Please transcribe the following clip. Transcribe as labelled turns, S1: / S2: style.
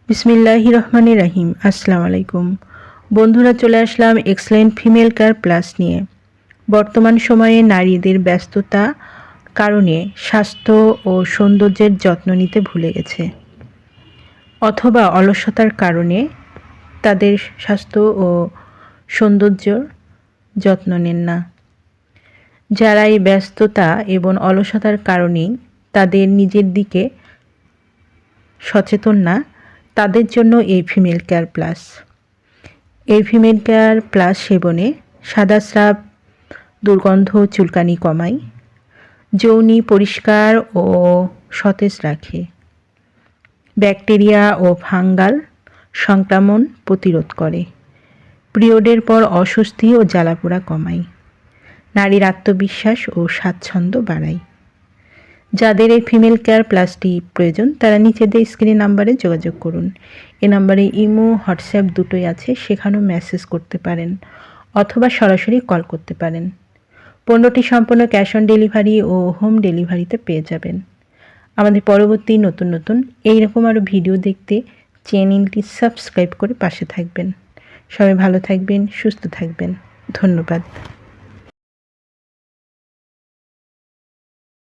S1: বিসমিল্লাহির রহমানির রহিম। আসসালামু আলাইকুম বন্ধুরা, চলে আসলাম এক্সেলেন্ট ফিমেল কেয়ার প্লাস নিয়ে। বর্তমান সময়ে নারীদের ব্যস্ততা কারণে স্বাস্থ্য ও সৌন্দর্যের যত্ন নিতে ভুলে গেছে, অথবা অলসতার কারণে তাদের স্বাস্থ্য ও সৌন্দর্যর যত্ন নেন না। যারা এই ব্যস্ততা এবং অলসতার কারণেই তাদের নিজের দিকে সচেতন না, তাদের জন্য এই ফিমেল কেয়ার প্লাস। এই ফিমেল কেয়ার প্লাস সেবনে সাদা স্রাব, দুর্গন্ধ, চুলকানি কমায়, যৌনি পরিষ্কার ও সতেজ রাখে, ব্যাকটেরিয়া ও ফাঙ্গাল সংক্রমণ প্রতিরোধ করে, পিরিয়ডের পর অস্বস্তি ও জ্বালাপোড়া কমায়, নারীর আত্মবিশ্বাস ও স্বাচ্ছন্দ্য বাড়ায়। যাদের এই ফিমেল কেয়ার প্লাসটি প্রয়োজন তারা নিচে দেওয়া স্ক্রিনে নাম্বারে যোগাযোগ করুন। এই নাম্বারে ইমো, হোয়াটসঅ্যাপ দুটোই আছে, সেখানেও মেসেজ করতে পারেন অথবা সরাসরি কল করতে পারেন। পণ্যটি সম্পূর্ণ ক্যাশ অন ডেলিভারি ও হোম ডেলিভারিতে পেয়ে যাবেন। আমাদের পরবর্তী নতুন নতুন এইরকম আরও ভিডিও দেখতে চ্যানেলটি সাবস্ক্রাইব করে পাশে থাকবেন। সবাই ভালো থাকবেন, সুস্থ থাকবেন। ধন্যবাদ।